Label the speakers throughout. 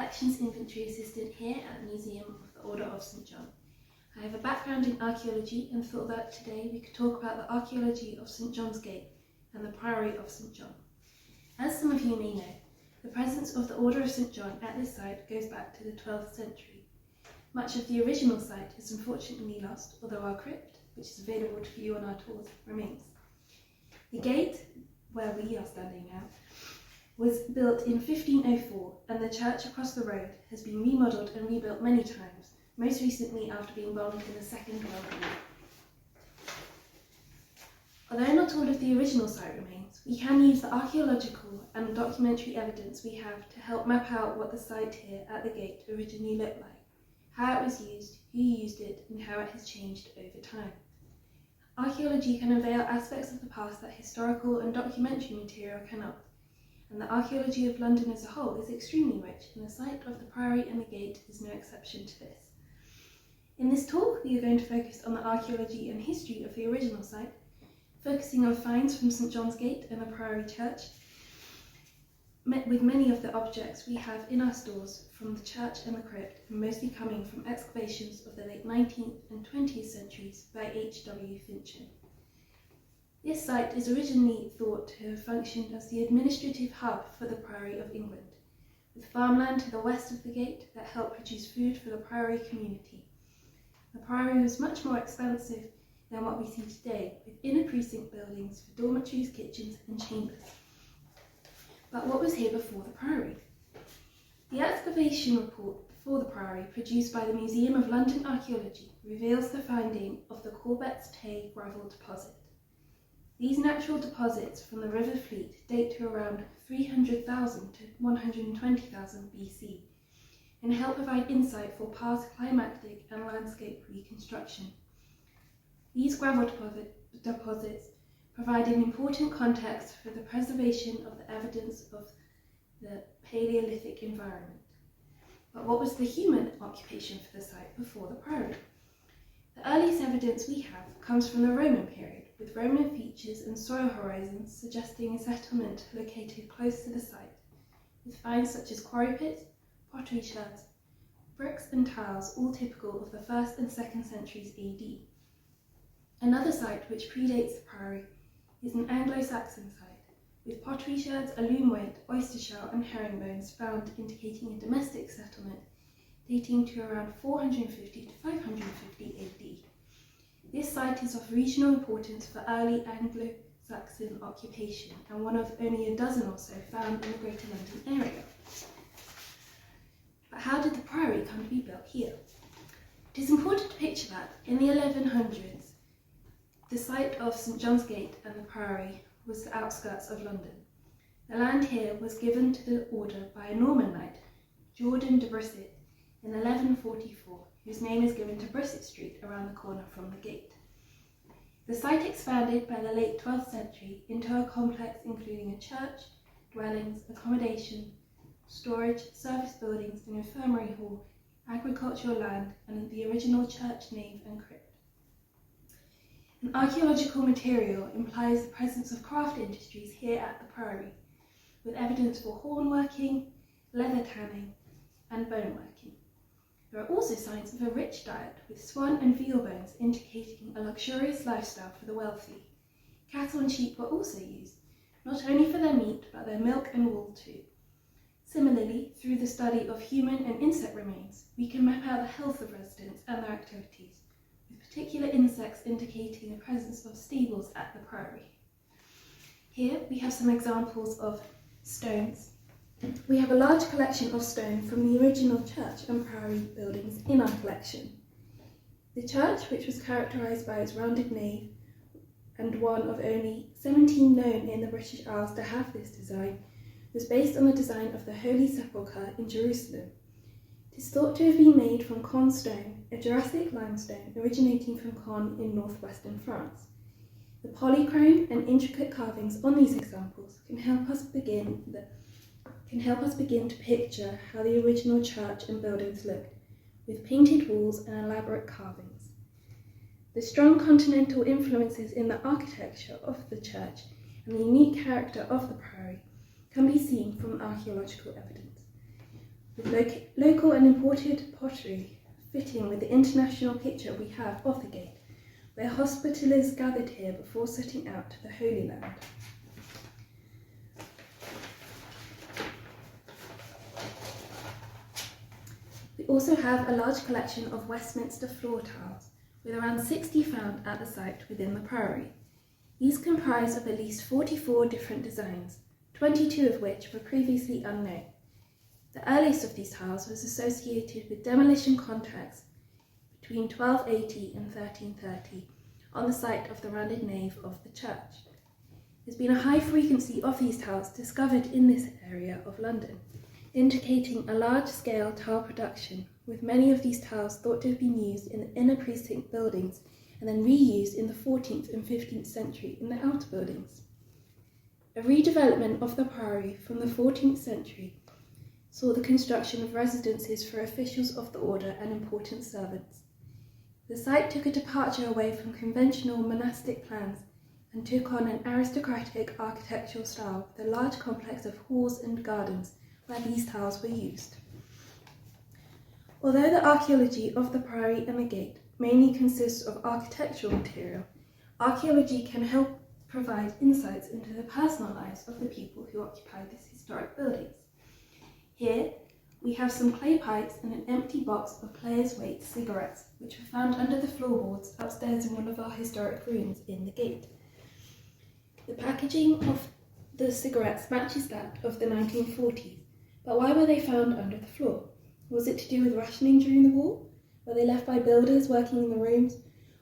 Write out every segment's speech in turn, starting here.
Speaker 1: Collections Inventory Assistant here at the Museum of the Order of St John. I have a background in archaeology and thought that today we could talk about the archaeology of St John's Gate and the Priory of St John. As some of you may know, the presence of the Order of St John at this site goes back to the 12th century. Much of the original site is unfortunately lost, although our crypt, which is available to view on our tours, remains. The gate, where we are standing now, was built in 1504, and the church across the road has been remodelled and rebuilt many times, most recently after being bombed in the Second World War. Although not all of the original site remains, we can use the archaeological and documentary evidence we have to help map out what the site here at the gate originally looked like, how it was used, who used it, and how it has changed over time. Archaeology can unveil aspects of the past that historical and documentary material cannot, and the archaeology of London as a whole is extremely rich, and the site of the Priory and the Gate is no exception to this. In this talk, we are going to focus on the archaeology and history of the original site, focusing on finds from St John's Gate and the Priory Church, with many of the objects we have in our stores from the church and the crypt, and mostly coming from excavations of the late 19th and 20th centuries by H.W. Fincham. This site is originally thought to have functioned as the administrative hub for the Priory of England, with farmland to the west of the gate that helped produce food for the Priory community. The Priory was much more expansive than what we see today, with inner precinct buildings for dormitories, kitchens and chambers. But what was here before the Priory? The excavation report before the Priory, produced by the Museum of London Archaeology, reveals the finding of the Corbet's Tay gravel deposit. These natural deposits from the River Fleet date to around 300,000 to 120,000 BC and help provide insight for past climatic and landscape reconstruction. These gravel deposits provide an important context for the preservation of the evidence of the Paleolithic environment. But what was the human occupation for the site before the Priory? The earliest evidence we have comes from the Roman period, with Roman features and soil horizons suggesting a settlement located close to the site, with finds such as quarry pits, pottery sherds, bricks and tiles, all typical of the 1st and 2nd centuries AD. Another site which predates the Priory is an Anglo-Saxon site, with pottery sherds, a loom weight, oyster shell and herringbones found indicating a domestic settlement dating to around 450 to 550 AD. This site is of regional importance for early Anglo-Saxon occupation and one of only a dozen or so found in the Greater London area. But how did the Priory come to be built here? It is important to picture that in the 1100s, the site of St John's Gate and the Priory was the outskirts of London. The land here was given to the order by a Norman knight, Jordan de Brisset, in 1144, whose name is given to Brisset Street around the corner from the gate. The site expanded by the late 12th century into a complex including a church, dwellings, accommodation, storage, service buildings, an infirmary hall, agricultural land, and the original church nave and crypt. An archaeological material implies the presence of craft industries here at the Priory, with evidence for hornworking, leather tanning, and bone working. There are also signs of a rich diet, with swan and veal bones indicating a luxurious lifestyle for the wealthy. Cattle and sheep were also used, not only for their meat, but their milk and wool too. Similarly, through the study of human and insect remains, we can map out the health of residents and their activities, with particular insects indicating the presence of stables at the Priory. Here we have some examples of stones. We have a large collection of stone from the original church and Priory buildings in our collection. The church, which was characterised by its rounded nave and one of only 17 known in the British Isles to have this design, was based on the design of the Holy Sepulchre in Jerusalem. It is thought to have been made from Caen stone, a Jurassic limestone originating from Caen in northwestern France. The polychrome and intricate carvings on these examples can help us begin to picture how the original church and buildings looked, with painted walls and elaborate carvings. The strong continental influences in the architecture of the church and the unique character of the Priory can be seen from archaeological evidence. with local and imported pottery fitting with the international picture we have of the gate, where hospitallers gathered here before setting out to the Holy Land. We also have a large collection of Westminster floor tiles, with around 60 found at the site within the Priory. These comprise of at least 44 different designs, 22 of which were previously unknown. The earliest of these tiles was associated with demolition contracts between 1280 and 1330 on the site of the rounded nave of the church. There's been a high frequency of these tiles discovered in this area of London, indicating a large-scale tile production, with many of these tiles thought to have been used in the inner precinct buildings and then reused in the 14th and 15th century in the outer buildings. A redevelopment of the Priory from the 14th century saw the construction of residences for officials of the order and important servants. The site took a departure away from conventional monastic plans and took on an aristocratic architectural style with a large complex of halls and gardens where these tiles were used. Although the archaeology of the Priory and the gate mainly consists of architectural material, archaeology can help provide insights into the personal lives of the people who occupy these historic buildings. Here, we have some clay pipes and an empty box of players' weight cigarettes, which were found under the floorboards upstairs in one of our historic rooms in the gate. The packaging of the cigarettes matches that of the 1940s, but why were they found under the floor? Was it to do with rationing during the war? Were they left by builders working in the rooms?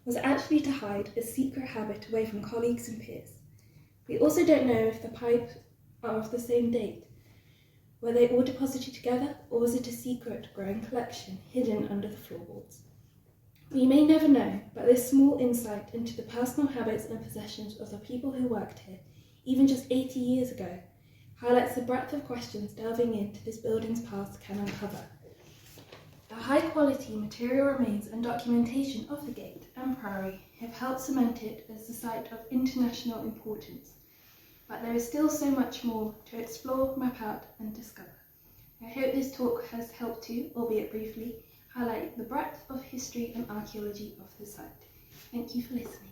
Speaker 1: Was it actually to hide a secret habit away from colleagues and peers? We also don't know if the pipes are of the same date. Were they all deposited together, or was it a secret growing collection hidden under the floorboards? We may never know, but this small insight into the personal habits and possessions of the people who worked here, even just 80 years ago, highlights the breadth of questions delving into this building's past can uncover. The high-quality material remains and documentation of the gate and Priory have helped cement it as a site of international importance. But there is still so much more to explore, map out and discover. I hope this talk has helped to, albeit briefly, highlight the breadth of history and archaeology of the site. Thank you for listening.